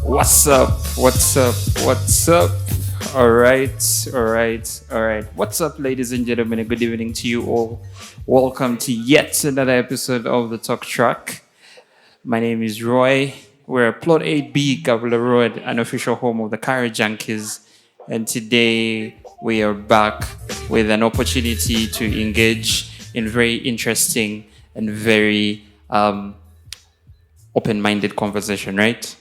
What's up? What's up? What's up? All right, all right, all right. What's up, ladies and gentlemen? And good evening to you all. Welcome to yet another episode of the Talk Track. My name is Roy. We're at Plot 8B, Gavula Road, an official home of the Car Junkies. And today we are back with an opportunity to engage in very interesting and very open-minded conversation, right?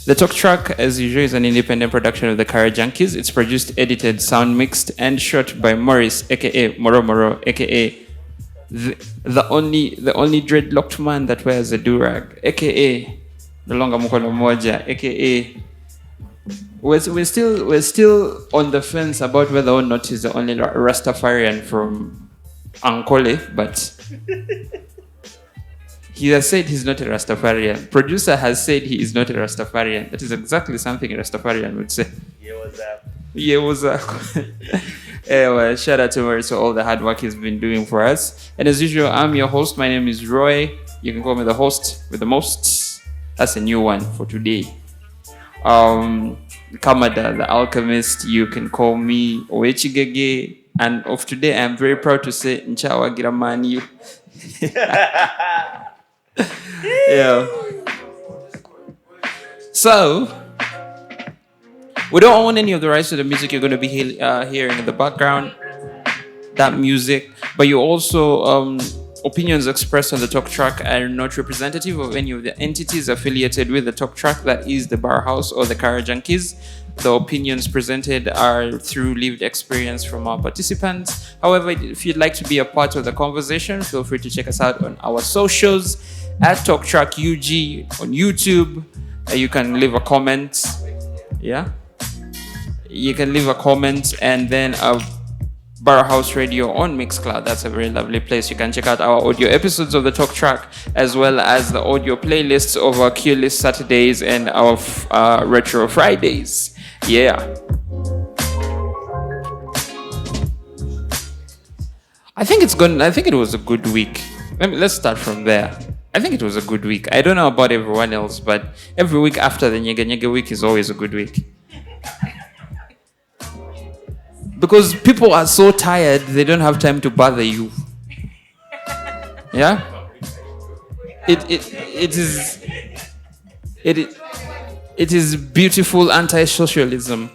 The Talk Track, as usual, is an independent production of the Car Junkies. It's produced, edited, sound mixed, and shot by Morris, aka Moro Moro, aka the only dreadlocked man that wears a durag, aka the Longa Mukono Moja, aka we're still on the fence about whether or not he's the only Rastafarian from Ankole, but he has said he's not a Rastafarian. Producer has said he is not a Rastafarian. That is exactly something a Rastafarian would say. Yeah, what's up? Yeah, what's up? Anyway, shout out to Morris for all the hard work he's been doing for us. And as usual, I'm your host. My name is Roy. You can call me the host with the most. That's a new one for today. Kamada, the alchemist. You can call me Oechigege. And of today, I'm very proud to say Nchawa Giramani. Yeah. So, we don't own any of the rights to the music you're going to be hearing in the background. That music. But you also, opinions expressed on the Talk Track are not representative of any of the entities affiliated with the Talk Track, that is the Bar House or the Car Junkies. The opinions presented are through lived experience from our participants. However, if you'd like to be a part of the conversation, feel free to check us out on our socials at Talk Track UG on YouTube. You can leave a comment. Yeah? You can leave a comment, and then Bar House Radio on Mixcloud. That's a very lovely place. You can check out our audio episodes of the Talk Track, as well as the audio playlists of our Q List Saturdays and our Retro Fridays. Yeah. I think it was a good week. Let's start from there. I think it was a good week. I don't know about everyone else, but every week after the Nyege Nyege week is always a good week. Because people are so tired, they don't have time to bother you. Yeah? It is beautiful anti-socialism.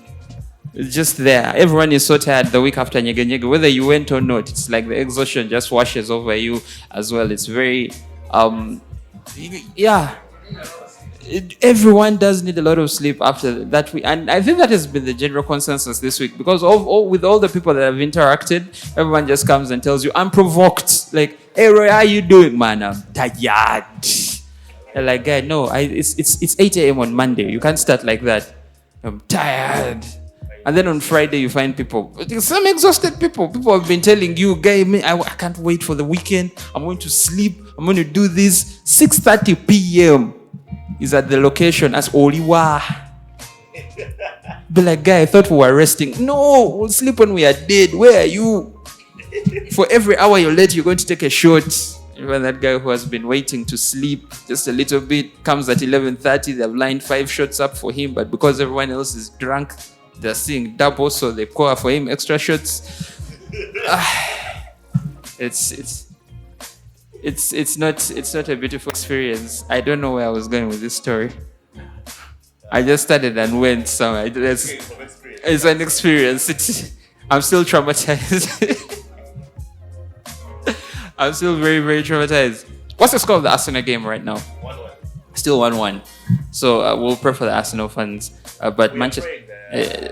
It's just there. Everyone is so tired the week after Nyege Nyege. Whether you went or not, it's like the exhaustion just washes over you as well. It's very, yeah. Everyone does need a lot of sleep after that week. And I think that has been the general consensus this week. Because with all the people that have interacted, everyone just comes and tells you, I'm provoked. Like, hey Roy, how you doing, man? I'm tired. They're like, guy, no, it's 8 a.m. on Monday. You can't start like that. I'm tired. And then on Friday, you find people, some exhausted people. People have been telling you, guy, I can't wait for the weekend. I'm going to sleep. I'm going to do this. 6:30 p.m. is at the location as Oliwa. Be like, guy, I thought we were resting. No, we'll sleep when we are dead. Where are you? For every hour you're late, you're going to take a shot. Even that guy who has been waiting to sleep just a little bit comes at 11:30. They've lined 5 shots up for him, but because everyone else is drunk, they're seeing double, so they call for him extra shots. It's not a beautiful experience. I don't know where I was going with this story. I just started and went somewhere. It's an experience. I'm still traumatized. I'm still very, very traumatized. What's the score of the Arsenal game right now? 1-1. Still 1-1. So we'll pray for the Arsenal fans. But Manchester.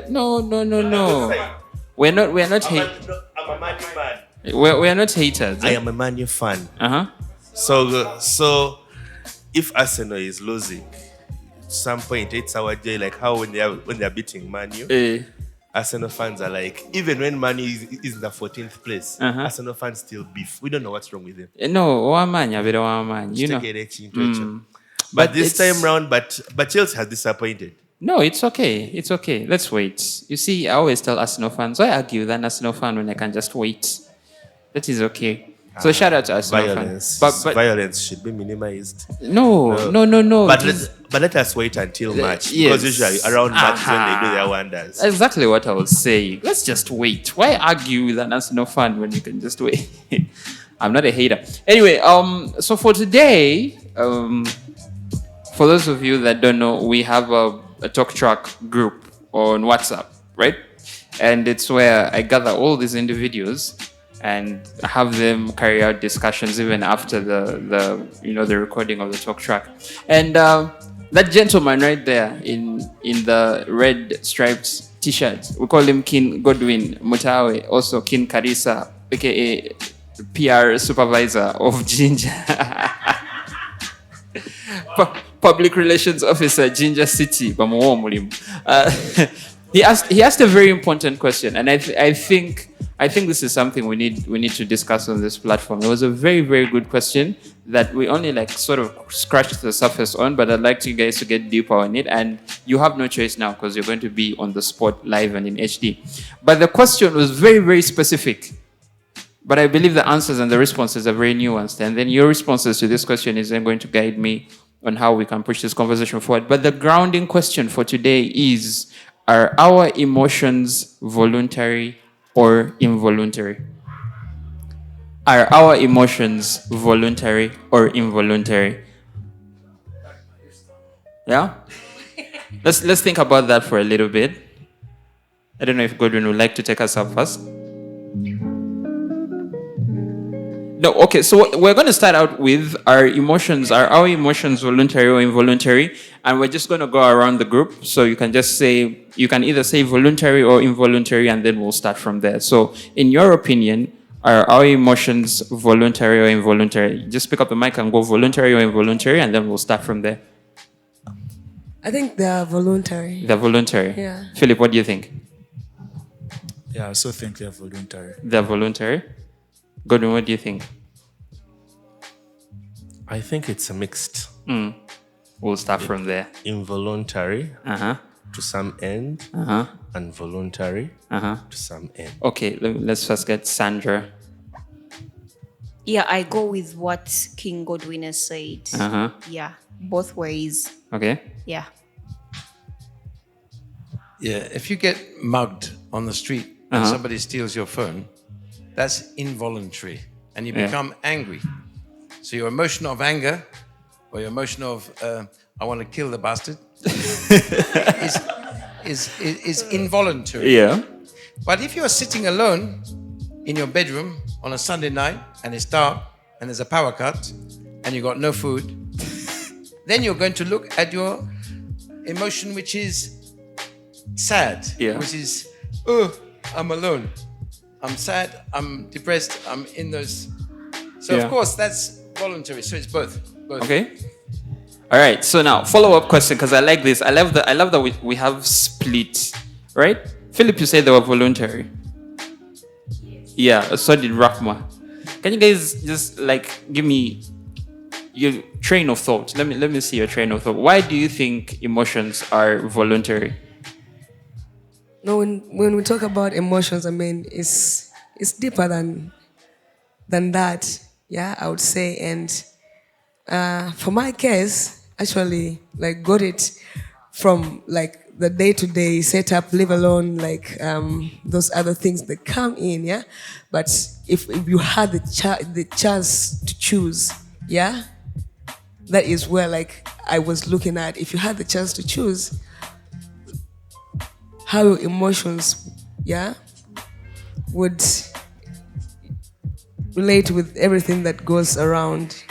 No. We're not hate. I'm a Man U fan. We're not haters. I am a Man U fan. So if Arsenal is losing, at some point it's our day. Like how when they are beating Man U, Arsenal fans are like, even when Man U is in the 14th place, Arsenal fans still beef. We don't know what's wrong with them. No, man. You know. But this time round, but Chelsea has disappointed. No, it's okay. It's okay. Let's wait. You see, I always tell Arsenal fans, why argue with an Arsenal fan when I can just wait? That is okay. So shout out to Arsenal violence. fans. But violence should be minimized. No. But let us wait until March. Yes. Because usually around March is when they do their wonders. That's exactly what I was saying. Let's just wait. Why argue with an Arsenal fan when you can just wait? I'm not a hater. Anyway, so for today, for those of you that don't know, we have a talk track group on WhatsApp, right? And it's where I gather all these individuals and have them carry out discussions even after the recording of the talk track. And that gentleman right there in the red striped t-shirt, we call him Kin Godwin Mutawe, also Kin Karisa, aka PR supervisor of Ginger. Public relations officer, Ginger City. He asked a very important question, and I think this is something we need to discuss on this platform. It was a very, very good question that we only sort of scratched the surface on, but I'd like you guys to get deeper on it. And you have no choice now because you're going to be on the spot live and in HD. But the question was very, very specific. But I believe the answers and the responses are very nuanced. And then your responses to this question is then going to guide me on how we can push this conversation forward. But the grounding question for today is, are our emotions voluntary or involuntary? Are our emotions voluntary or involuntary? Yeah? Let's think about that for a little bit. I don't know if Godwin would like to take us up first. No, okay, so we're going to start out with our emotions. Are our emotions voluntary or involuntary? And we're just going to go around the group. So you can either say voluntary or involuntary, and then we'll start from there. So in your opinion, are our emotions voluntary or involuntary? Just pick up the mic and go voluntary or involuntary, and then we'll start from there. I think they are voluntary. They're voluntary? Yeah. Philip, what do you think? Yeah, I also think they're voluntary. They're voluntary? Godwin, what do you think? I think it's a mixed. We'll start from there. Involuntary to some end and voluntary to some end. Okay, let's first get Sandra. Yeah, I go with what King Godwin has said. Yeah, both ways. Okay. Yeah. Yeah, if you get mugged on the street and somebody steals your phone, that's involuntary, and you become angry. So your emotion of anger, or your emotion of I want to kill the bastard, is involuntary. Yeah. But if you are sitting alone in your bedroom on a Sunday night and it's dark and there's a power cut and you got no food, then you're going to look at your emotion, which is sad, which is, oh, I'm alone. I'm sad, I'm depressed, I'm in those. So, of course, that's voluntary. So it's both. Okay. All right. So now, follow-up question, because I like this. I love that we have split, right? Philip, you said they were voluntary. Yeah, so did Rahma. Can you guys just give me your train of thought? Let me see your train of thought. Why do you think emotions are voluntary? No, when we talk about emotions, I mean, it's deeper than that. Yeah, I would say. And for my case, actually, got it from the day-to-day setup, live alone, those other things that come in. Yeah, but if you had the chance to choose, yeah, that is where I was looking at. If you had the chance to choose how your emotions, would relate with everything that goes around,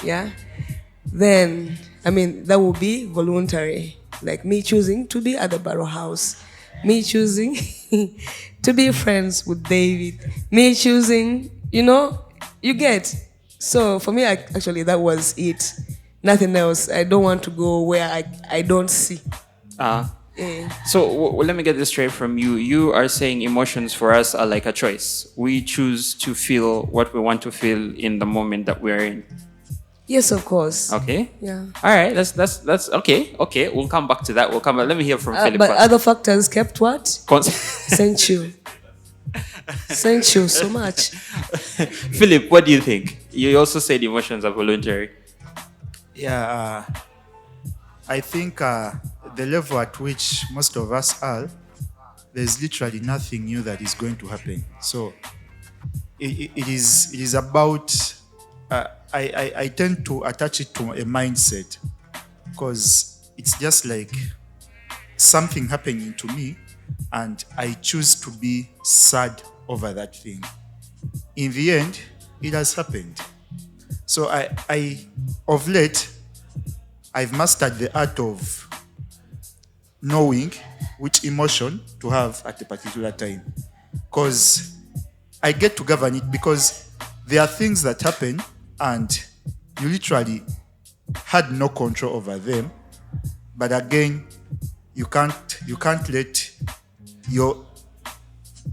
then, I mean, that would be voluntary. Like me choosing to be at the Barrow House, me choosing to be friends with David, me choosing, you get. So for me, actually, that was it. Nothing else. I don't want to go where I don't see. So let me get this straight from you. You are saying emotions for us are like a choice. We choose to feel what we want to feel in the moment that we're in. Yes, of course. Okay. Yeah. All right. That's okay. Okay. We'll come back to that. Let me hear from Philip. But first. other factors kept what? Thank you. Thank you so much. Philip, what do you think? You also said emotions are voluntary. Yeah, I think the level at which most of us are, there's literally nothing new that is going to happen. So it is about, I tend to attach it to a mindset, because it's just like something happening to me and I choose to be sad over that thing. In the end, it has happened. So I of late, I've mastered the art of knowing which emotion to have at a particular time. Because I get to govern it, because there are things that happen and you literally had no control over them. But again, you can't let your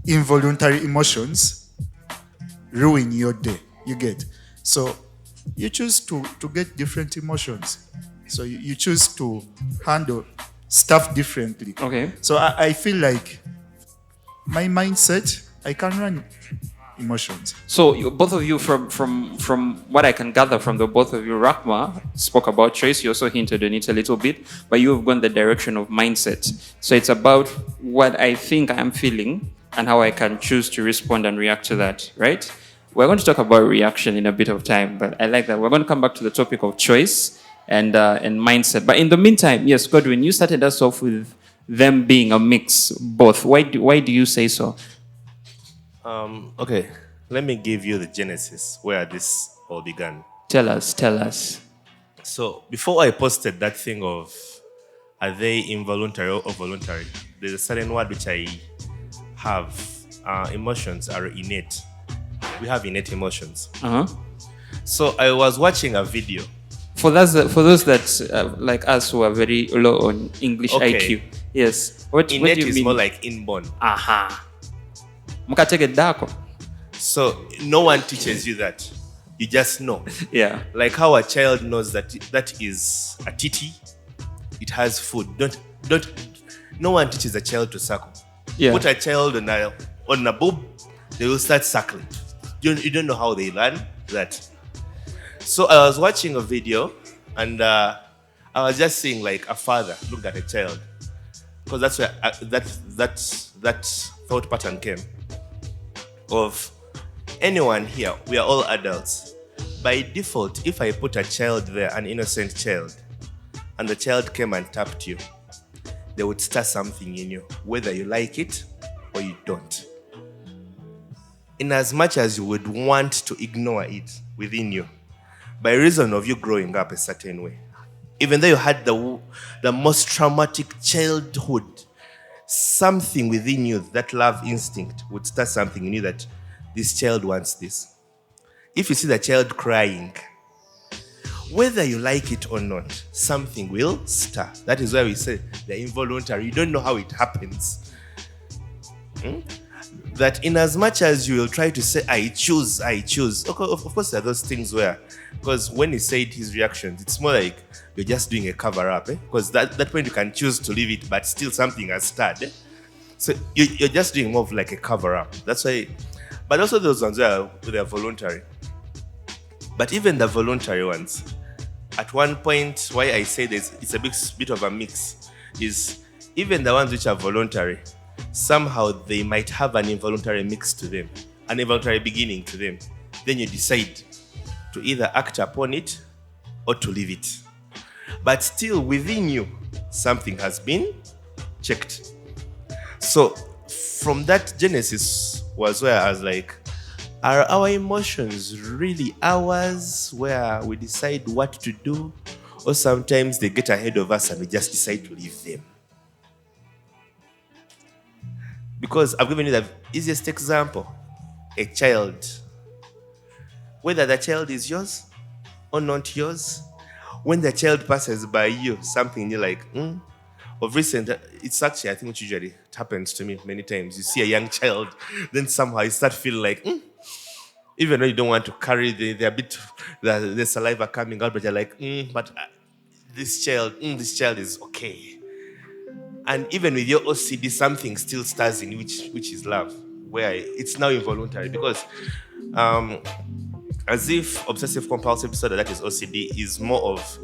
involuntary emotions ruin your day. You get? So you choose to get different emotions. So you choose to handle stuff differently. Okay. So I feel like my mindset, I can run emotions. So both of you, from what I can gather from the both of you, Rahma spoke about choice. You also hinted on it a little bit, but you have gone the direction of mindset. So it's about what I think I'm feeling and how I can choose to respond and react to that, right? We're going to talk about reaction in a bit of time, but I like that. We're going to come back to the topic of choice and mindset. But in the meantime, yes, Godwin, you started us off with them being a mix, both. Why do you say so? Okay, let me give you the genesis where this all began. Tell us. So before I posted that thing of are they involuntary or voluntary, there's a certain word which I have. Emotions are innate. We have innate emotions. Uh-huh. So I was watching a video. For those that like us who are very low on English Okay. IQ, yes. What Innate do you is mean? more like inborn. Aha. Mukatege dako. So no one teaches you that. You just know. Yeah. Like how a child knows that that is a titty, it has food. No one teaches a child to suckle. Yeah. Put a child on a boob, they will start suckling. You don't know how they learn that. So I was watching a video and I was just seeing like a father look at a child, because that's where that thought pattern came. Of anyone here, we are all adults. By default, if I put a child there, an innocent child, and the child came and tapped you, they would stir something in you, whether you like it or you don't. In as much as you would want to ignore it within you, by reason of you growing up a certain way, even though you had the most traumatic childhood, something within you, that love instinct, would start something in you that this child wants this. If you see the child crying, whether you like it or not, something will stir. That is why we say the involuntary. You don't know how it happens. That in as much as you will try to say, I choose. Of course, there are those things where, because when he said his reactions, it's more like you're just doing a cover up. Because that point you can choose to leave it, but still something has started. So you're just doing more of like a cover up. That's why. But also those ones where they're voluntary. But even the voluntary ones, at one point, why I say this, it's a bit of a mix, is even the ones which are voluntary, somehow they might have an involuntary mix to them, an involuntary beginning to them. Then you decide to either act upon it or to leave it. But still within you, something has been checked. So from that genesis was where I was like, are our emotions really ours, where we decide what to do? Or sometimes they get ahead of us and we just decide to leave them? Because I've given you the easiest example. A child. Whether the child is yours or not yours, when the child passes by you, something you're like, Of recent, it's actually, I think it usually happens to me many times. You see a young child, then somehow you start feeling like, even though you don't want to carry the saliva coming out, but you're like, but this child is okay. And even with your OCD, something still stirs in which is love, where it's now involuntary, because as if obsessive compulsive disorder, that is OCD, is more of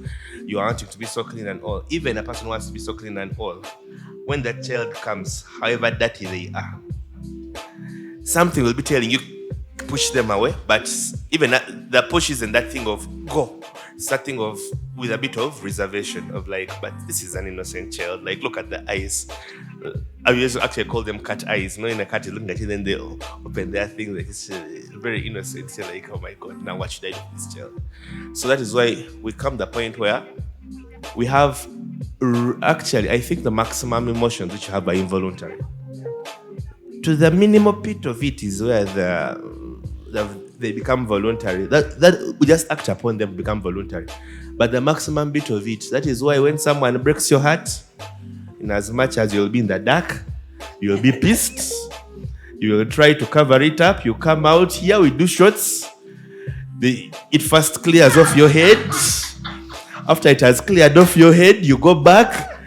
you are wanting to be so clean and all. Even a person wants to be so clean and all. When that child comes, however dirty they are, something will be telling you, push them away. But even the push isn't that thing of go. It's that thing of with a bit of reservation of like, but this is an innocent child. Like, look at the eyes. I used to actually call them cat eyes. Knowing a cat is looking at you, then they open their thing. Like, it's very innocent. You're like, oh my God, now what should I do with this child? So that is why we come to the point where we have actually, I think the maximum emotions which you have are involuntary. To the minimal bit of it is where they become voluntary. That we just act upon them, become voluntary. But the maximum bit of it, that is why when someone breaks your heart, in as much as you'll be in the dark, you'll be pissed, you will try to cover it up, you come out here, we do shots, it first clears off your head. After it has cleared off your head, you go back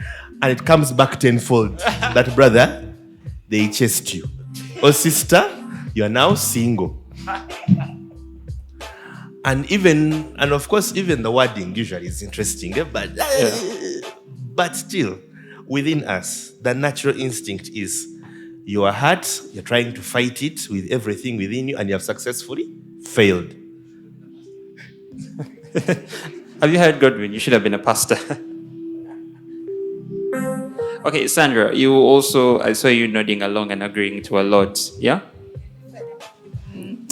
and it comes back tenfold. That brother, they chased you. Or sister, you are now single. And of course, even the wording usually is interesting, but still, within us, the natural instinct is you are hurt, you're trying to fight it with everything within you, and you have successfully failed. Have you heard Godwin? You should have been a pastor. Okay, Sandra, you also, I saw you nodding along and agreeing to a lot, yeah?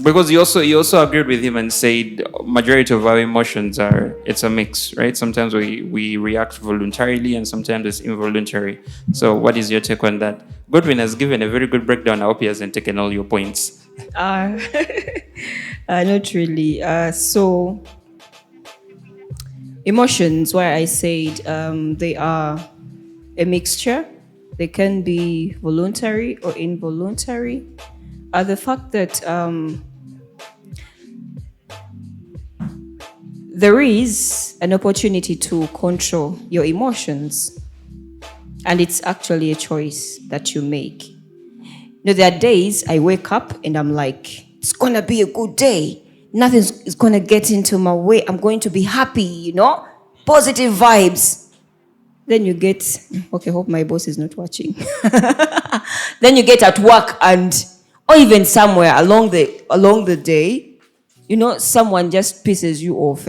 Because you also agreed with him and said majority of our emotions it's a mix, right? Sometimes we react voluntarily and sometimes it's involuntary. So what is your take on that? Godwin has given a very good breakdown. I hope he hasn't taken all your points. Not really. So emotions, where I said they are a mixture. They can be voluntary or involuntary. The fact that there is an opportunity to control your emotions, and it's actually a choice that you make. There are days I wake up and I'm like, it's gonna be a good day. Nothing is gonna get into my way. I'm going to be happy, positive vibes. Then you get, okay, hope my boss is not watching. Then you get at work or even somewhere along the day, someone just pisses you off,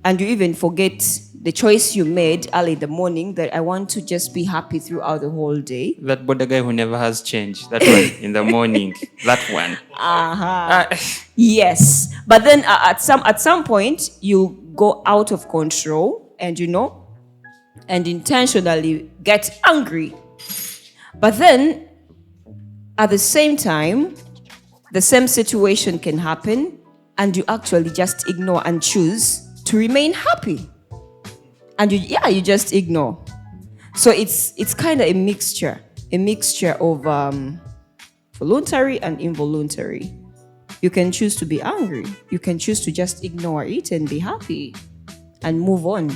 and you even forget the choice you made early in the morning that I want to just be happy throughout the whole day. That border guy who never has changed. That one in the morning. That one. Yes, but then at some point you go out of control and and intentionally get angry. But then at the same time, the same situation can happen and you actually just ignore and choose to remain happy. And you just ignore. So it's kind of a mixture of voluntary and involuntary. You can choose to be angry. You can choose to just ignore it and be happy and move on.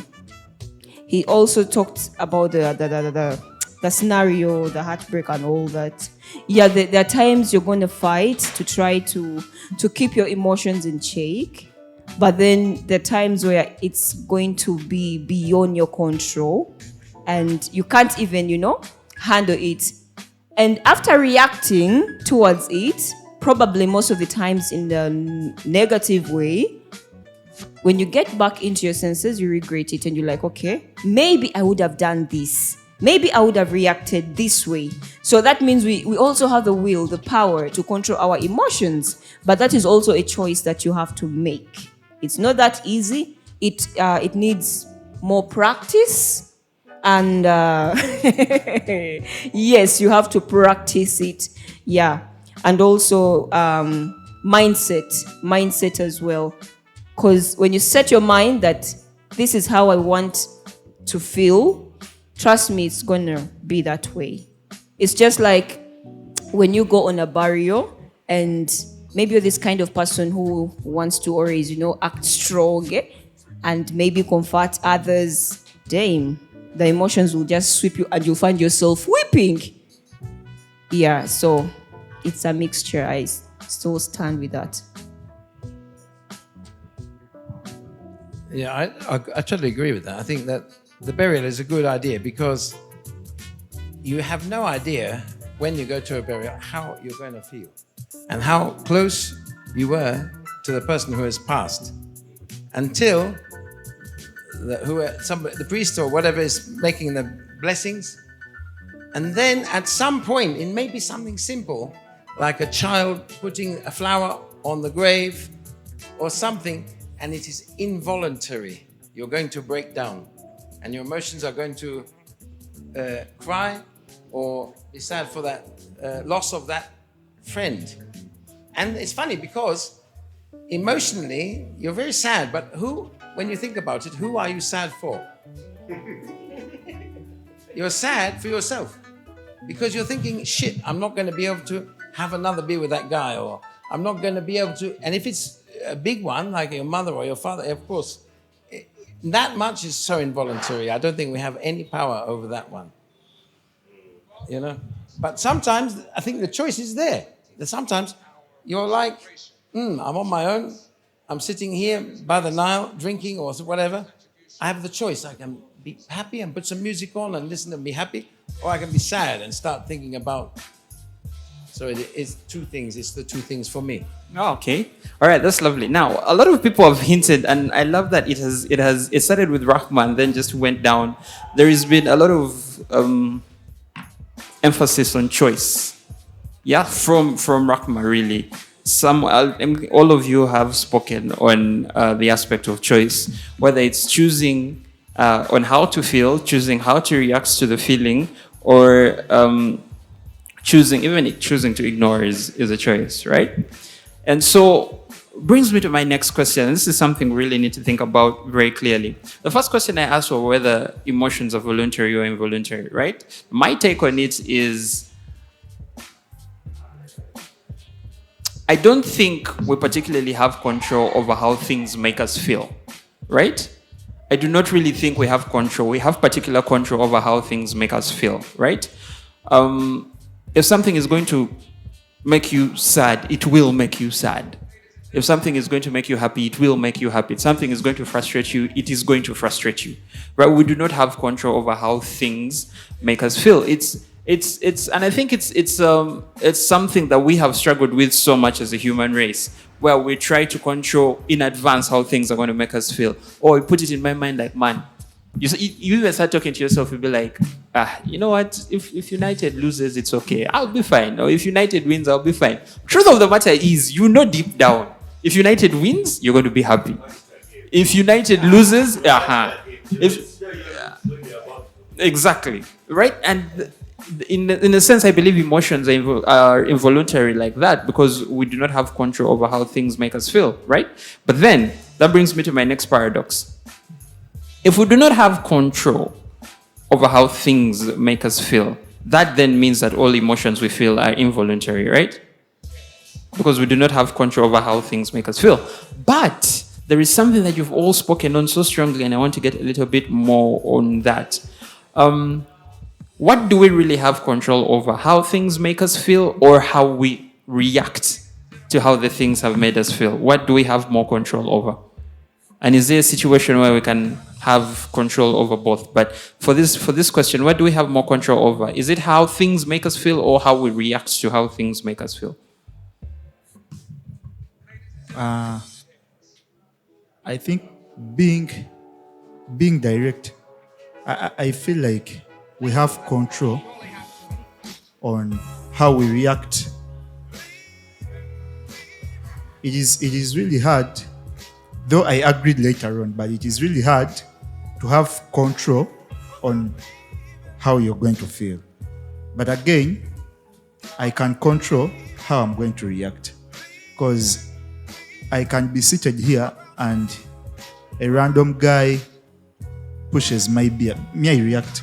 He also talked about the scenario, the heartbreak and all that. Yeah, there are times you're going to fight to try to keep your emotions in check. But then there are times where it's going to be beyond your control and you can't even, handle it. And after reacting towards it, probably most of the times in the negative way, when you get back into your senses, you regret it and you're like, okay, maybe I would have done this. Maybe I would have reacted this way. So that means we also have the will, the power to control our emotions. But that is also a choice that you have to make. It's not that easy. It needs more practice. And yes, you have to practice it. Yeah. And also mindset as well. Because when you set your mind that this is how I want to feel, trust me, it's going to be that way. It's just like when you go on a barrio and maybe you're this kind of person who wants to always, act strong and maybe comfort others. Damn, the emotions will just sweep you and you'll find yourself weeping. Yeah, so it's a mixture. I still stand with that. Yeah, I totally agree with that. I think that the burial is a good idea because you have no idea when you go to a burial how you're going to feel and how close you were to the person who has passed until the priest or whatever is making the blessings. And then at some point, it may be something simple, like a child putting a flower on the grave or something, and it is involuntary. You're going to break down and your emotions are going to cry or be sad for that loss of that friend. And it's funny because emotionally, you're very sad, but when you think about it, who are you sad for? You're sad for yourself because you're thinking, shit, I'm not going to be able to have another beer with that guy, or I'm not going to be able to. And if it's a big one, like your mother or your father, of course, that much is so involuntary. I don't think we have any power over that one. You know? But sometimes I think the choice is there. Sometimes you're like, I'm on my own. I'm sitting here by the Nile drinking or whatever. I have the choice. I can be happy and put some music on and listen and be happy, or I can be sad and start thinking about. So it's two things. It's the two things for me. Oh, okay. All right, that's lovely. Now, a lot of people have hinted, and I love that it started with Rahman, then just went down. There has been a lot of emphasis on choice. Yeah, from Rahman, really. All of you have spoken on the aspect of choice, whether it's choosing on how to feel, choosing how to react to the feeling, or choosing to ignore is a choice, right? And so brings me to my next question. This is something we really need to think about very clearly. The first question I asked was whether emotions are voluntary or involuntary, right? My take on it is, I don't think we particularly have control over how things make us feel, right? I do not really think we have control. We have particular control over how things make us feel, right? If something is going to make you sad, it will make you sad. If something is going to make you happy, it will make you happy. If something is going to frustrate you, it is going to frustrate you, right? We do not have control over how things make us feel. And I think it's something that we have struggled with so much as a human race, where we try to control in advance how things are going to make us feel. Or we put it in my mind like, man, you even start talking to yourself, you'll be like, you know what? If United loses, it's okay. I'll be fine. Or if United wins, I'll be fine. Truth of the matter is, you know deep down, if United wins, you're going to be happy. If United loses, exactly, right? And in a sense, I believe emotions are involuntary like that because we do not have control over how things make us feel, right? But then, that brings me to my next paradox. If we do not have control over how things make us feel, that then means that all emotions we feel are involuntary, right? Because we do not have control over how things make us feel. But there is something that you've all spoken on so strongly, and I want to get a little bit more on that. What do we really have control over? How things make us feel, or how we react to how the things have made us feel? What do we have more control over? And is there a situation where we can have control over both? But for this question, what do we have more control over? Is it how things make us feel, or how we react to how things make us feel? I think being direct, I feel like we have control on how we react. It is really hard, though I agreed later on, but it is really hard to have control on how you're going to feel. But again, I can control how I'm going to react. Because I can be seated here and a random guy pushes my beer. Me, I react.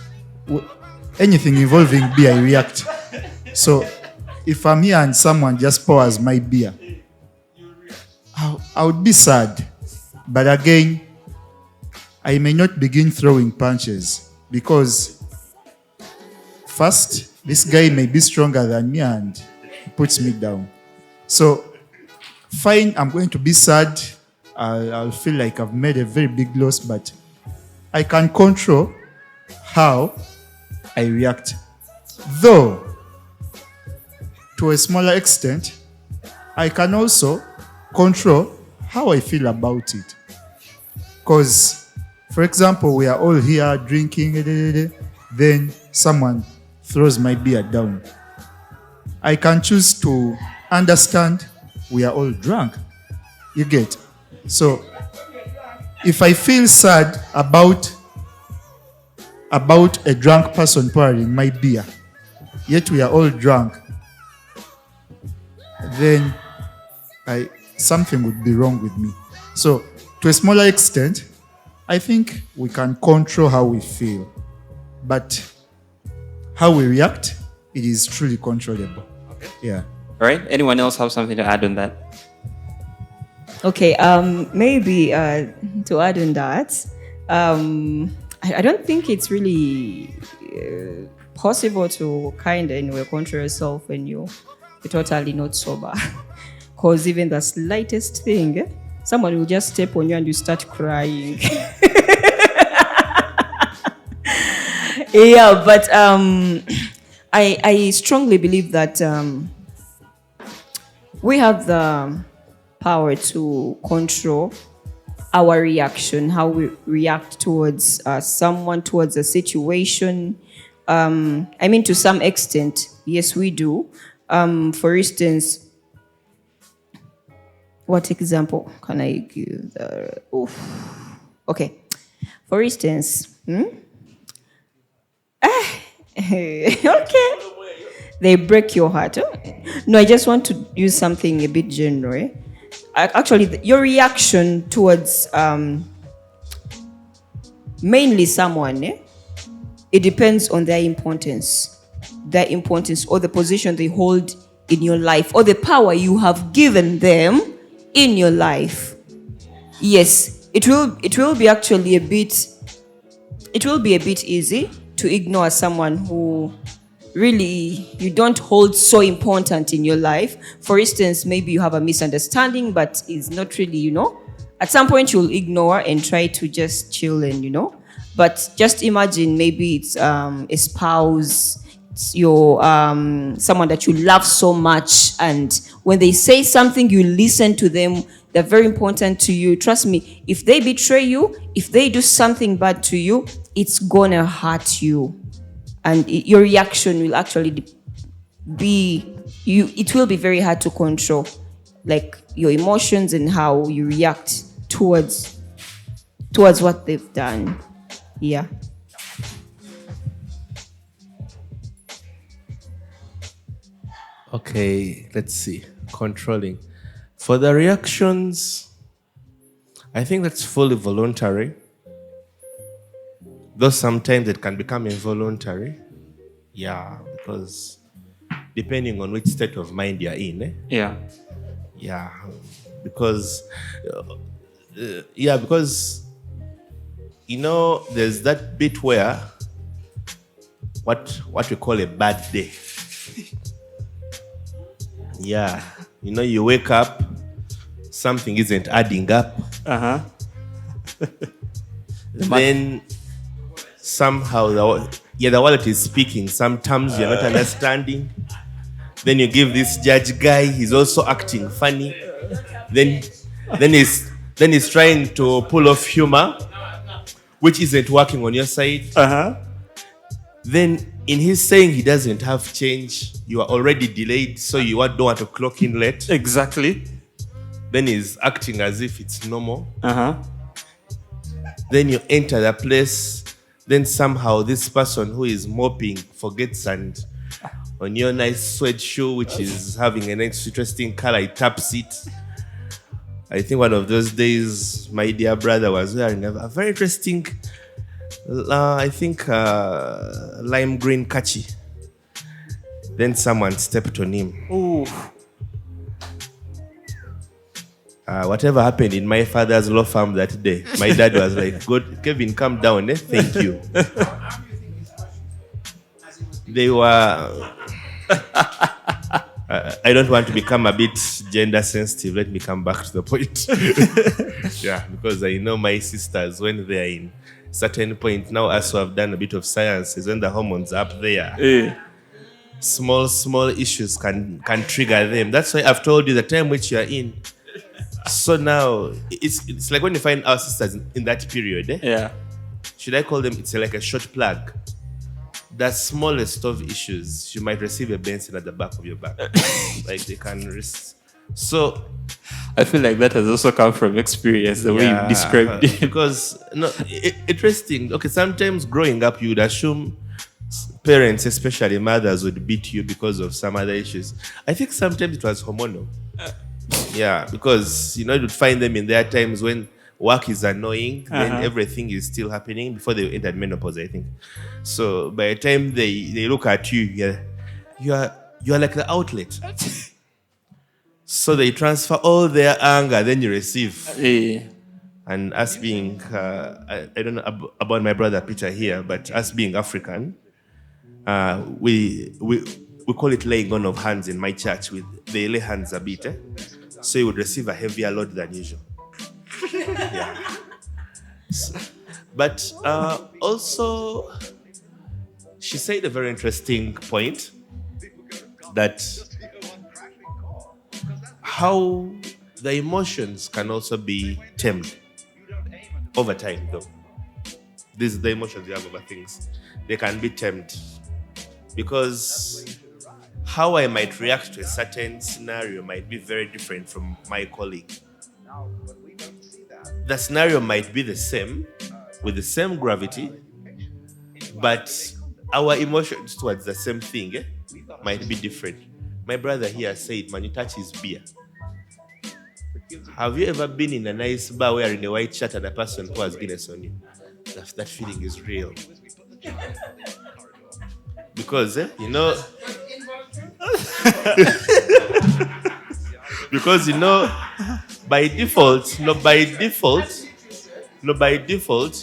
Anything involving beer, I react. So if I'm here and someone just pours my beer, I would be sad. But again, I may not begin throwing punches because first, this guy may be stronger than me and he puts me down. So fine, I'm going to be sad I'll feel like I've made a very big loss, but I can control how I react. Though, to a smaller extent, I can also control how I feel about it. Because, for example, we are all here drinking, then someone throws my beer down. I can choose to understand we are all drunk. You get? So, if I feel sad about a drunk person pouring my beer, yet we are all drunk, then something would be wrong with me. So, to a smaller extent, I think we can control how we feel. But how we react, it is truly controllable. Okay. Yeah. All right. Anyone else have something to add on that? Okay. Maybe to add on that, I don't think it's really possible to kind of anyway control yourself when you're totally not sober. Because even the slightest thing, someone will just step on you and you start crying. Yeah, but I strongly believe that we have the power to control our reaction, how we react towards someone, towards a situation. I mean, to some extent, yes, we do. For instance, what example can I give? Okay. For instance, okay. They break your heart. No, I just want to use something a bit general. Actually, your reaction towards mainly someone, it depends on their importance, or the position they hold in your life, or the power you have given them in your life. Yes, it will be actually a bit easy to ignore someone who really you don't hold so important in your life. For instance, maybe you have a misunderstanding, but it's not really, at some point you'll ignore and try to just chill and, but just imagine maybe it's a spouse, it's your someone that you love so much, and when they say something, you listen to them. They're very important to you. Trust me, if they betray you, if they do something bad to you, it's gonna hurt you. And your reaction will actually it will be very hard to control, like your emotions and how you react towards what they've done. Yeah. Okay, let's see. Controlling. For the reactions, I think that's fully voluntary. Though sometimes it can become involuntary. Yeah, because depending on which state of mind you're in. Yeah. Yeah, because there's that bit where what we call a bad day. Yeah, you wake up, something isn't adding up. Then somehow the wallet is speaking. Some terms you're not understanding. Then you give this judge guy, he's also acting funny. Then he's trying to pull off humor, which isn't working on your side. Then in his saying he doesn't have change, you are already delayed, so you don't want to clock in late. Exactly. Then he's acting as if it's normal. Then you enter the place. Then somehow this person who is mopping forgets, and on your nice sweatshirt, which is having an interesting color, he taps it. I think one of those days, my dear brother was wearing a very interesting, lime green kachi. Then someone stepped on him. Ooh. Whatever happened in my father's law firm that day, my dad was like, "Good, Kevin, calm down, thank you." They were, I don't want to become a bit gender sensitive. Let me come back to the point. Yeah, because I know my sisters, when they're in certain point, now as who have done a bit of science, is when the hormones are up there. Small issues can trigger them. That's why I've told you the time which you are in. So now it's like when you find our sisters in that period. Yeah. Should I call them? It's like a short plug. The smallest of issues, you might receive a Benson at the back of your back. Like they can risk. So I feel like that has also come from experience, the way you described it. Because interesting. Okay, sometimes growing up, you would assume parents, especially mothers, would beat you because of some other issues. I think sometimes it was hormonal. Yeah, because you would find them in their times when work is annoying, then everything is still happening before they entered menopause, I think. So by the time they look at you, you are like the outlet. So they transfer all their anger, then you receive. And us being, I don't know about my brother Peter here, but us being African, we call it laying on of hands in my church. They lay hands a bit, so you would receive a heavier load than usual. Yeah. But also, she said a very interesting point that how the emotions can also be tamed over time, though. These the emotions you have over things. They can be tamed. Because how I might react to a certain scenario might be very different from my colleague. The scenario might be the same, with the same gravity, but our emotions towards the same thing might be different. My brother here said, man, you touch his beer. Have you ever been in a nice bar wearing a white shirt and a person who has Guinness on you? That feeling is real. Because, because, by default,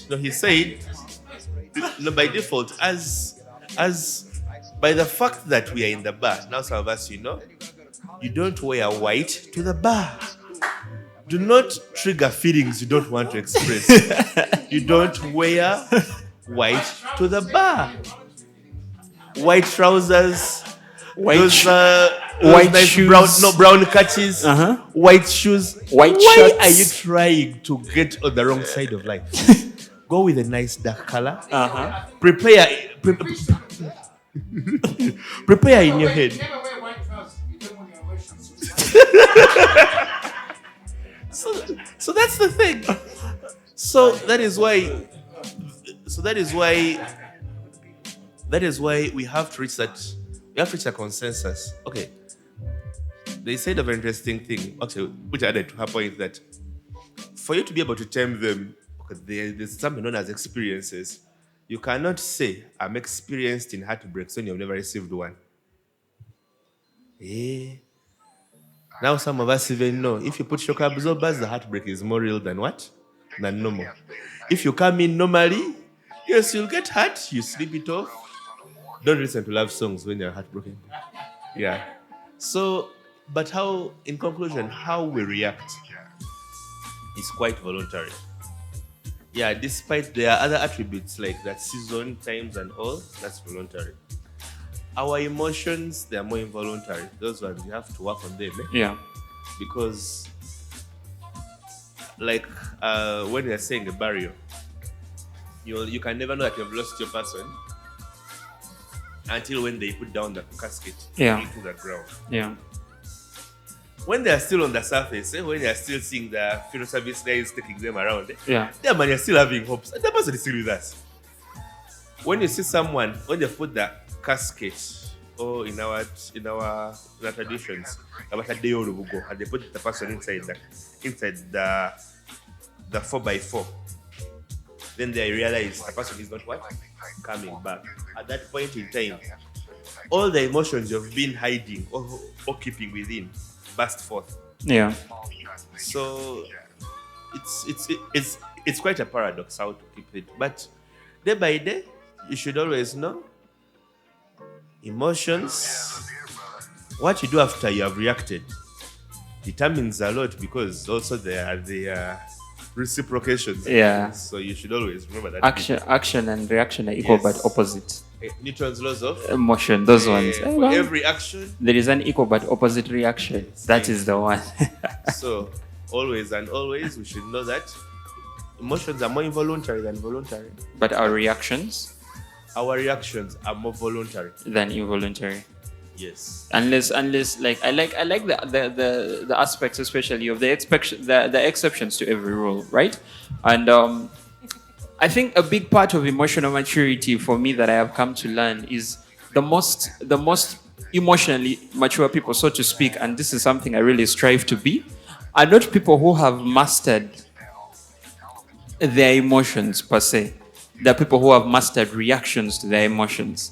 he said, by default, as by the fact that we are in the bar, now some of us, you don't wear white to the bar. Do not trigger feelings you don't want to express. You don't wear white to the bar. White trousers, white nice shoes, brown catches, white shoes. White Why shirts. are you trying to get on the wrong side of life? Go with a nice dark color. Prepare in your head. So that's the thing. So that is why we have to reach that. We have to reach a consensus. Okay. They said a very interesting thing, actually, which added to her point that for you to be able to tame them, okay, there's something known as experiences. You cannot say, I'm experienced in heartbreaks when you've never received one. Now some of us even know, if you put shock absorbers, the heartbreak is more real than what? Than normal. If you come in normally, yes, you'll get hurt, you sleep it off. Don't listen to love songs when you're heartbroken. Yeah. So, but in conclusion, how we react is quite voluntary. Yeah, despite there are other attributes like that season, times, and all, that's voluntary. Our emotions, they are more involuntary. Those ones, you have to work on them. Yeah. Because, like, when you're saying a burial, you can never know that you've lost your person until when they put down the casket into the ground. Yeah. When they are still on the surface, when they are still seeing the funeral service guys taking them around, yeah, man, you're still having hopes. And the person is still with us. When you see someone, when they put the casket, or in our traditions, about a day or two ago, and they put the person inside the 4x4, then they realize the person is not what? Coming back. At that point in time, all the emotions you've been hiding or keeping within burst forth. Yeah. So it's quite a paradox how to keep it. But day by day, you should always know emotions what you do after you have reacted determines a lot, because also there are the reciprocations. Yeah. So you should always remember that. Action and reaction are equal but opposite. Newton's laws of Emotion, those ones. for every action, there is an equal but opposite reaction. That is the one. So always and always we should know that emotions are more involuntary than voluntary. But our reactions reactions are more voluntary than involuntary. Yes. Unless like I like the aspects especially of the exceptions to every rule, right? And I think a big part of emotional maturity for me that I have come to learn is the most emotionally mature people, so to speak, and this is something I really strive to be, are not people who have mastered their emotions per se. They're people who have mastered reactions to their emotions.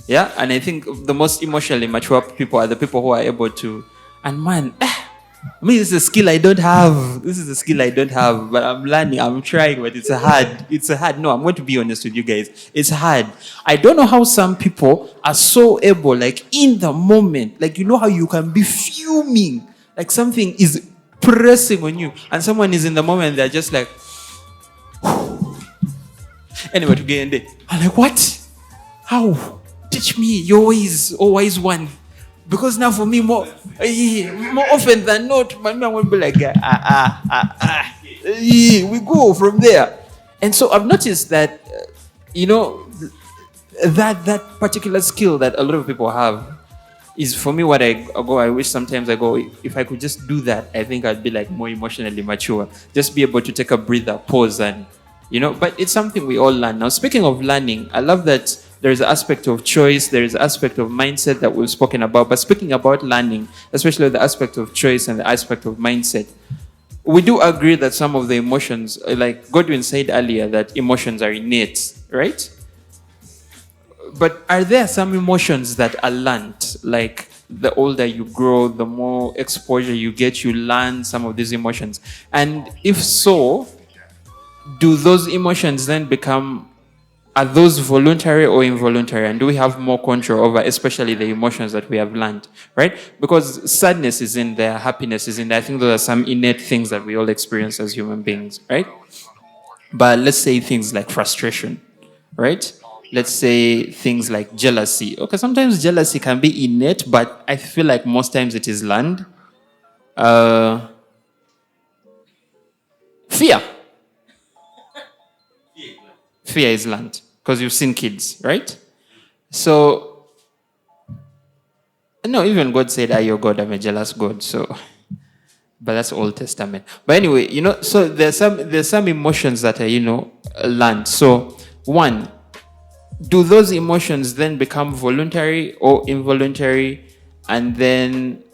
Yeah, and I think the most emotionally mature people are the people who are able to, and man, this is a skill I don't have. But I'm learning, I'm trying, but it's hard. No, I'm going to be honest with you guys. It's hard. I don't know how some people are so able, like in the moment, like you know how you can be fuming, like something is pressing on you, and someone is in the moment, they're just like, anyway, to get in there. I'm like, what? How? Teach me your ways, oh wise one. Because now for me, more often than not, my man will be like, we go from there. And so I've noticed that, that particular skill that a lot of people have is for me what I wish sometimes I go, if I could just do that, I think I'd be like more emotionally mature. Just be able to take a breather, pause, and, but it's something we all learn. Now, speaking of learning, I love that there's an aspect of choice, there's an aspect of mindset that we've spoken about. But speaking about learning, especially the aspect of choice and the aspect of mindset, we do agree that some of the emotions, like Godwin said earlier, that emotions are innate, right? But are there some emotions that are learned? Like the older you grow, the more exposure you get, you learn some of these emotions. And if so, do those emotions then are those voluntary or involuntary? And do we have more control over especially the emotions that we have learned, right? Because sadness is in there, happiness is in there. I think those are some innate things that we all experience as human beings, right? But let's say things like frustration, right? Let's say things like jealousy. Okay, sometimes jealousy can be innate, but I feel like most times it is learned. Fear. Fear is learned because you've seen kids, right? So, no, even God said, "I your God, I'm a jealous God." So, but that's Old Testament. But anyway, so there's some emotions that are, learned. So, one, do those emotions then become voluntary or involuntary? And then,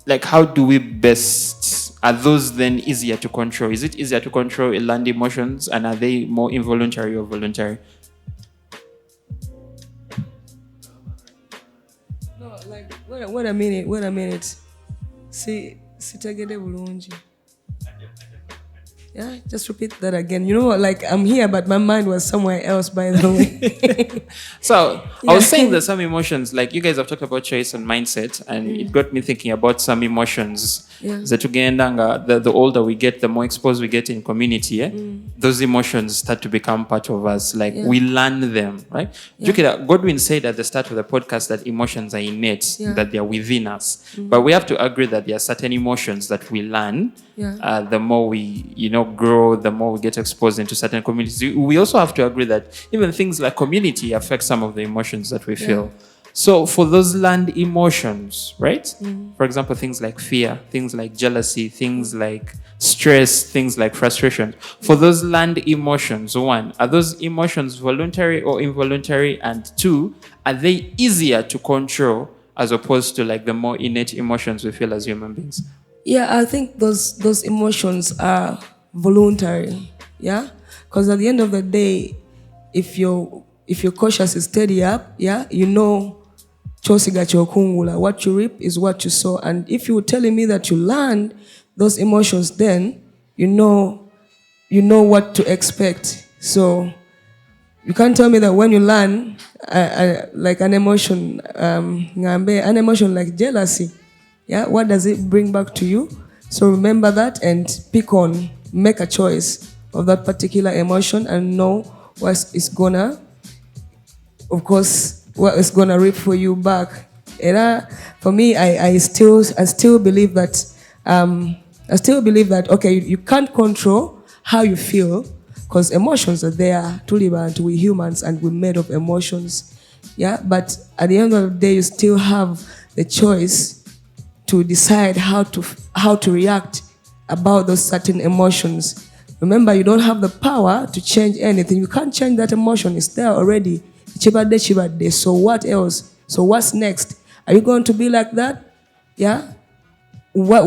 like, how do we best? Are those then easier to control? Is it easier to control learned emotions, and are they more involuntary or voluntary? No, like wait a minute. See, sitagede bulungi. Yeah, just repeat that again. Like I'm here, but my mind was somewhere else, by the way. So, I was saying that some emotions, like you guys have talked about choice and mindset, and it got me thinking about some emotions. Yeah. The older we get, the more exposed we get in community. Those emotions start to become part of us. Like we learn them, right? Yeah. Godwin said at the start of the podcast that emotions are innate, that they are within us. But we have to agree that there are certain emotions that we learn. Yeah. The more we, grow, the more we get exposed into certain communities. We also have to agree that even things like community affect some of the emotions that we feel. So for those learned emotions, right? For example, things like fear, things like jealousy, things like stress, things like frustration. For those learned emotions, one, are those emotions voluntary or involuntary? And two, are they easier to control as opposed to like the more innate emotions we feel as human beings? Yeah, I think those emotions are voluntary. Yeah, because at the end of the day, if you're cautious, steady up. Yeah, chosiga what you reap is what you sow. And if you were telling me that you learned those emotions, then you know what to expect. So you can't tell me that when you learn like an emotion like jealousy, yeah, what does it bring back to you? So remember that and make a choice of that particular emotion and know what is gonna reap for you back. And for me, I still believe that okay, you can't control how you feel because emotions are there. We're humans and we're made of emotions. Yeah, but at the end of the day, you still have the choice to decide how to react about those certain emotions. Remember, you don't have the power to change anything. You can't change that emotion. It's there already. Chibade. So what else? So what's next? Are you going to be like that? Yeah. What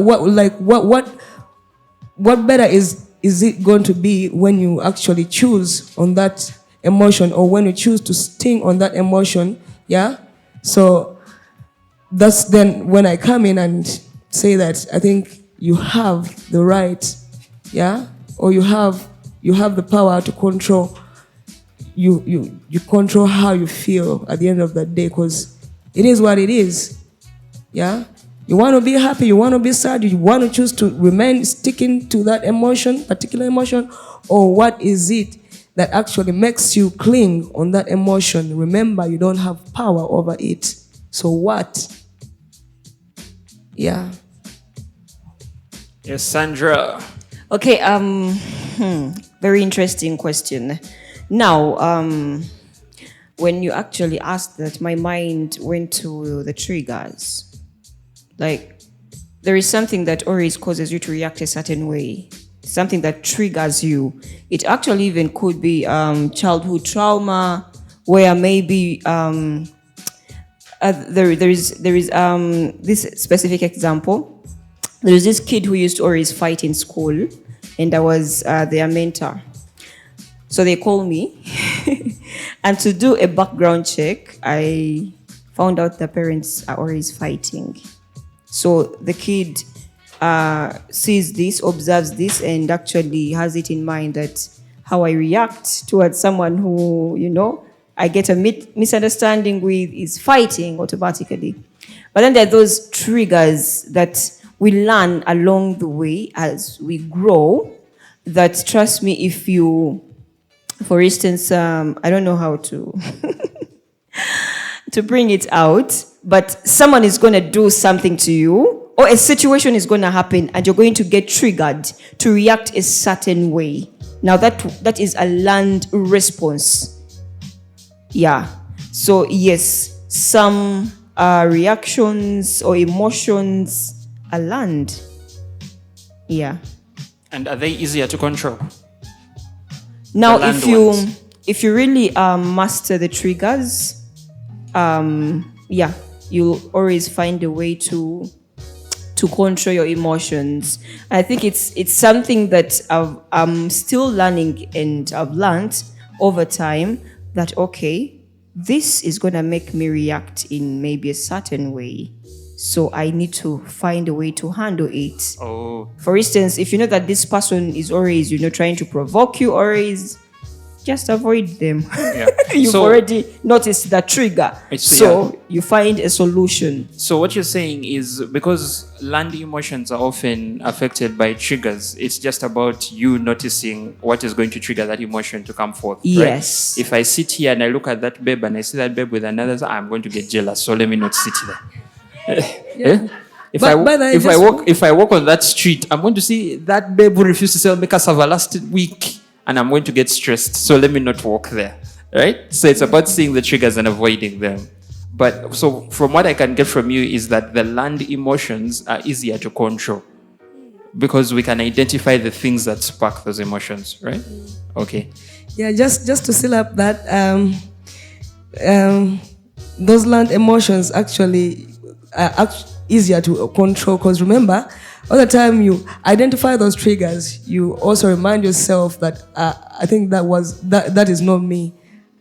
better is it going to be when you actually choose on that emotion or when you choose to sting on that emotion? Yeah. So that's then when I come in and say that I think you have the right, yeah, or you have the power to control. You control how you feel at the end of the day because it is what it is. Yeah, you want to be happy, you want to be sad, you want to choose to remain sticking to that particular emotion, or what is it that actually makes you cling on that emotion? Remember, you don't have power over it. So what? Yeah. Yes, Sandra. Okay, very interesting question. Now, when you actually asked that, my mind went to the triggers. Like, there is something that always causes you to react a certain way, something that triggers you. It actually even could be childhood trauma, where maybe there is this specific example. There is this kid who used to always fight in school, and I was their mentor. So they called me, and to do a background check, I found out the parents are always fighting. So the kid sees this, observes this, and actually has it in mind that how I react towards someone who, I get a misunderstanding with is fighting automatically. But then there are those triggers that we learn along the way as we grow that, trust me, if you, for instance, I don't know how to to bring it out, but someone is going to do something to you, or a situation is going to happen, and you're going to get triggered to react a certain way. Now that is a learned response. Yeah. So yes, some reactions or emotions are learned. Yeah. And are they easier to control? Now, if you really master the triggers, you'll always find a way to control your emotions. I think it's something that I'm still learning, and I've learned over time that, okay, this is gonna make me react in maybe a certain way. So I need to find a way to handle it. Oh. For instance, if you know that this person is always, trying to provoke you, always, just avoid them. Yeah. You've already noticed the trigger. So you find a solution. So what you're saying is, because learned emotions are often affected by triggers, it's just about you noticing what is going to trigger that emotion to come forth. Yes. Right? If I sit here and I look at that babe and I see that babe with another, I'm going to get jealous. So let me not sit there. Yeah. If I walk on that street, I'm going to see that babe who refused to sell me cassava last week, and I'm going to get stressed. So let me not walk there, right? So it's about seeing the triggers and avoiding them. But so from what I can get from you is that the learned emotions are easier to control because we can identify the things that spark those emotions, right? Okay. Yeah, just to seal up that, those learned emotions actually are easier to control, because remember, all the time you identify those triggers, you also remind yourself that I think that is not me.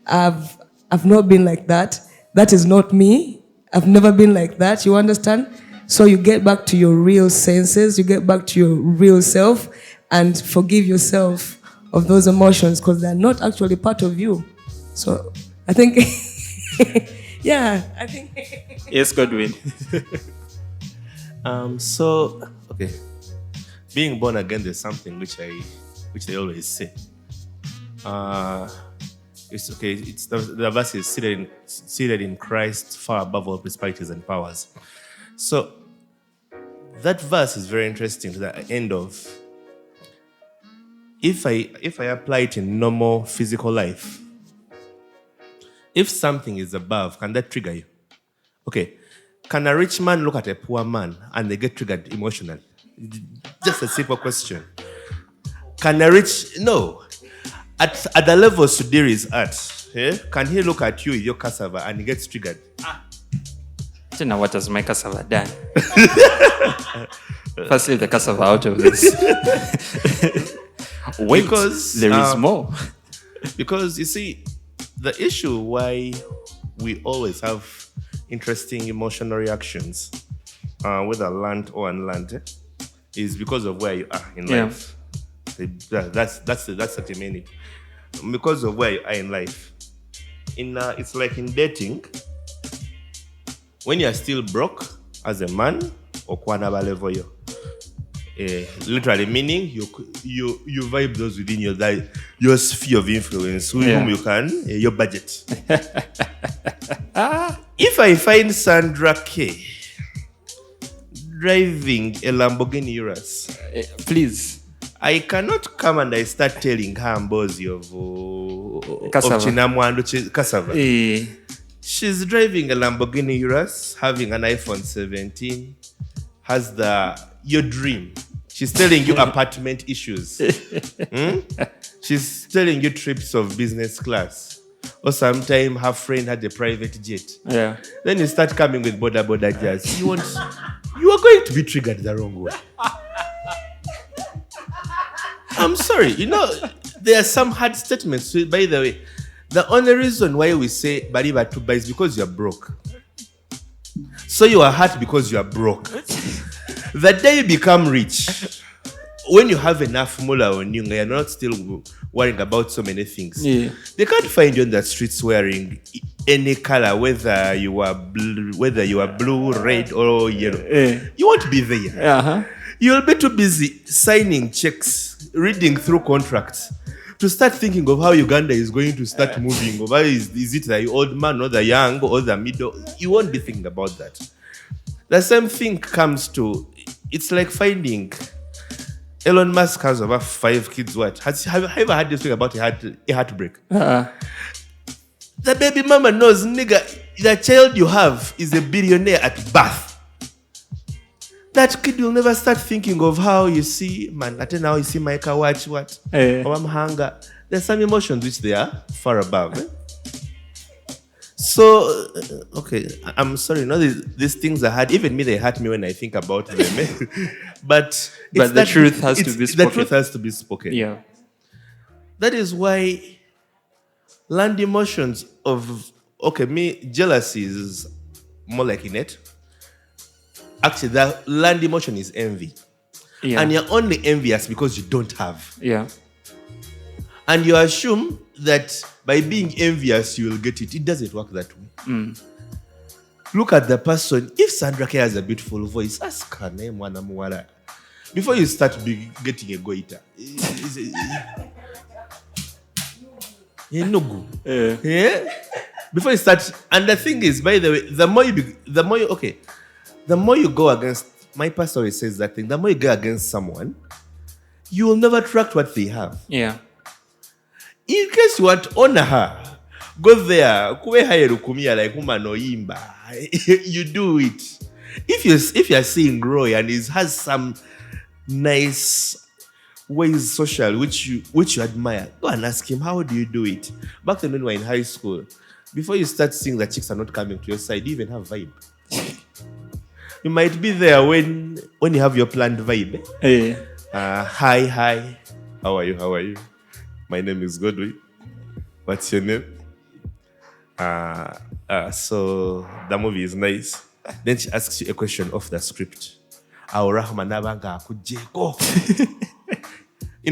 I've not been like that. That is not me. I've never been like that. You understand? So you get back to your real senses. You get back to your real self and forgive yourself of those emotions, because they're not actually part of you. So I think, yeah, I think. Yes, Godwin. So okay, being born again, there's something which I always say. It's okay. It's the verse is seated in Christ, far above all principalities and powers. So that verse is very interesting to the end of. If I apply it in normal physical life, if something is above, can that trigger you? Okay, can a rich man look at a poor man and they get triggered emotionally? Just a simple question. Can a rich no? At the level Sudhir is at, can he look at you with your cassava and he gets triggered? Now, what has my cassava done? First, leave the cassava out of this. Wait, because there is more. Because you see, the issue why we always have interesting emotional reactions, whether learned or unlearned, is because of where you are in life. That's the meaning. Because of where you are in life. It's like in dating. When you are still broke as a man, or kwanaba level yo. Literally meaning you vibe those within your sphere of influence, whom you can, your budget. If I find Sandra K driving a Lamborghini Urus, please, I cannot come and I start telling her Mbozi of Chinamwando Cassava. She's driving a Lamborghini Urus, having an iPhone 17, has your dream. She's telling you apartment issues. She's telling you trips of business class. Or sometime her friend had a private jet. Yeah. Then you start coming with border jazz. You are going to be triggered the wrong way. I'm sorry. There are some hard statements. So, by the way, the only reason why we say Bariba Tuba is because you're broke. So you are hurt because you are broke. The day you become rich, when you have enough moolah on you, you're not still worrying about so many things. Yeah. They can't find you on the streets wearing any color, whether you are blue, red, or yellow. You won't be there. Uh-huh. You'll be too busy signing checks, reading through contracts, to start thinking of how Uganda is going to start moving. Of how is it the old man or the young or the middle? You won't be thinking about that. The same thing comes to, it's like finding Elon Musk has over 5 kids. What? Have you ever heard this thing about a heartbreak? Uh-uh. The baby mama knows, nigga, the child you have is a billionaire at birth. That kid will never start thinking of how you see, man, now you see my car watch what? Or I'm hunger. There's some emotions which they are far above. So, okay, I'm sorry. These things are hard. Even me, they hurt me when I think about them. But the truth has to be spoken. The truth has to be spoken. Yeah. That is why learned emotions of, jealousy is more like innate. Actually, the learned emotion is envy. Yeah. And you're only envious because you don't have. Yeah. And you assume that by being envious, you will get it. It doesn't work that way. Look at the person. If Sandra K has a beautiful voice, ask her name, Wanamuwala. Before you start getting a goiter. Before you start. And the thing is, by the way, the more you go against, my pastor always says that thing, the more you go against someone, you will never track what they have. Yeah. In case you want to honor her, go there. You do it. If you're seeing Roy and he has some nice ways social which you admire, go and ask him, how do you do it? Back then when we were in high school, before you start seeing that chicks are not coming to your side, you even have vibe. You might be there when you have your planned vibe. Hi. How are you? My name is Godwin. What's your name? So the movie is nice. Then she asks you a question off the script. You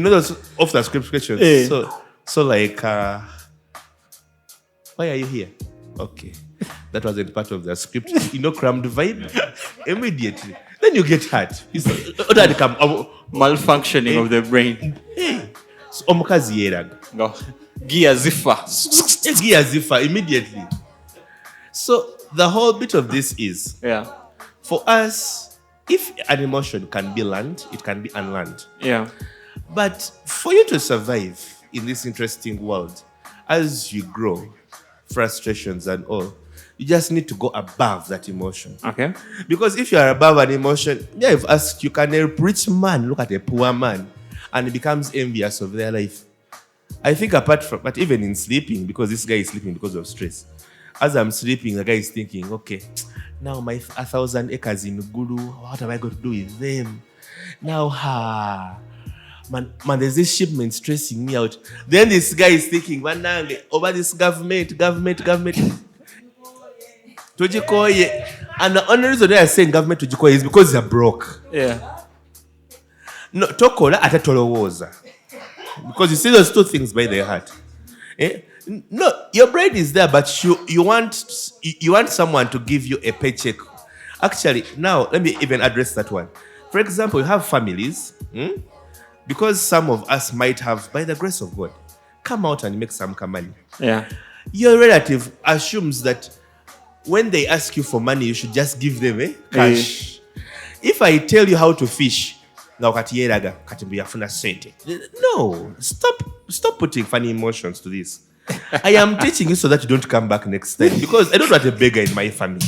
know those off the script questions? So like, Why are you here? Okay. That wasn't part of the script. Crammed vibe. Immediately. Then you get hurt. Malfunctioning of the brain. So, omukazi yeraga. Go. Gear ziffa. Gear ziffa immediately. So the whole bit of this is, for us, if an emotion can be learned, it can be unlearned. Yeah. But for you to survive in this interesting world, as you grow, frustrations and all, you just need to go above that emotion. Okay. Because if you are above an emotion, I've asked you, can a rich man look at a poor man and he becomes envious of their life? I think apart from, but even in sleeping, because this guy is sleeping because of stress. As I'm sleeping, the guy is thinking, okay, now my 1,000 acres in Gulu, what am I going to do with them? Now, man, there's this shipment stressing me out. Then this guy is thinking, over this government. Tujikoye. And the only reason they are saying government Tujikoye is because they're broke. Yeah. No, Tokola atatolowoza. Because you see those two things by their heart. No, your brain is there, but you want someone to give you a paycheck. Actually, now let me even address that one. For example, you have families, because some of us might have, by the grace of God, come out and make some money. Yeah. Your relative assumes that when they ask you for money, you should just give them cash. If I tell you how to fish, no, stop putting funny emotions to this. I am teaching you so that you don't come back next time, because I don't want a beggar in my family.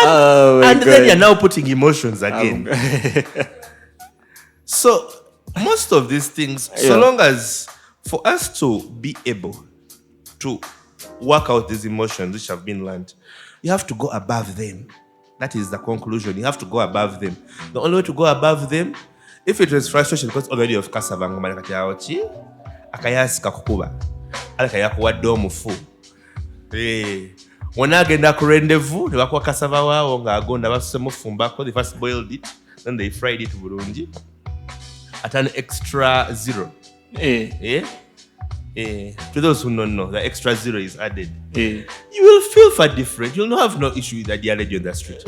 And then you're now putting emotions again. So most of these things, so long as for us to be able to work out these emotions which have been learned, you have to go above them. That is the conclusion. You have to go above them. The only way to go above them, if it was frustration because already of kasavanga malakati aochi, akayasika kukuba, alakayakuwadde omufu. When agenda ku rendezvous, ne bakuwa kasava waawo ng'agonda basemufumbako, they first boiled it, then they fried it bulungi at an extra 0. To those who don't know, the extra 0 is added. You will feel far different. You'll not have no issue with that dialogue on the street.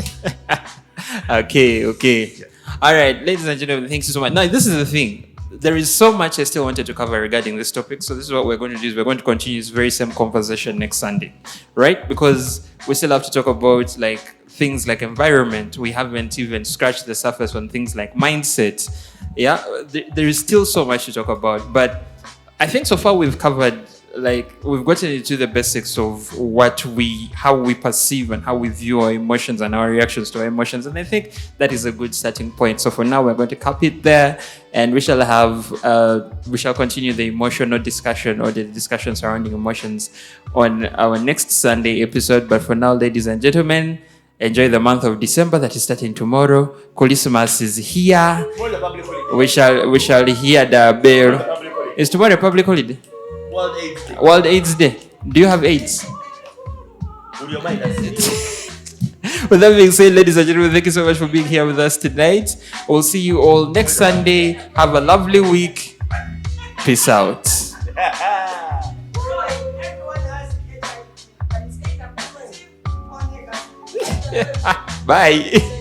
Okay. Yeah. All right, ladies and gentlemen, thanks so much. Now, this is the thing. There is so much I still wanted to cover regarding this topic. So this is what we're going to do. We're going to continue this very same conversation next Sunday, right? Because we still have to talk about like things like environment. We haven't even scratched the surface on things like mindset. Yeah, there is still so much to talk about, but I think so far we've covered, like, we've gotten into the basics of how we perceive and how we view our emotions and our reactions to our emotions. And I think that is a good starting point. So for now, we're going to cap it there, and we shall continue the emotional discussion or the discussion surrounding emotions on our next Sunday episode. But for now, ladies and gentlemen, enjoy the month of December that is starting tomorrow. Christmas is here. We shall hear the bell. Is tomorrow a public holiday? World AIDS Day. Do you have AIDS? With that being said, ladies and gentlemen, thank you so much for being here with us tonight. We'll see you all next Sunday. Have a lovely week. Peace out. Bye.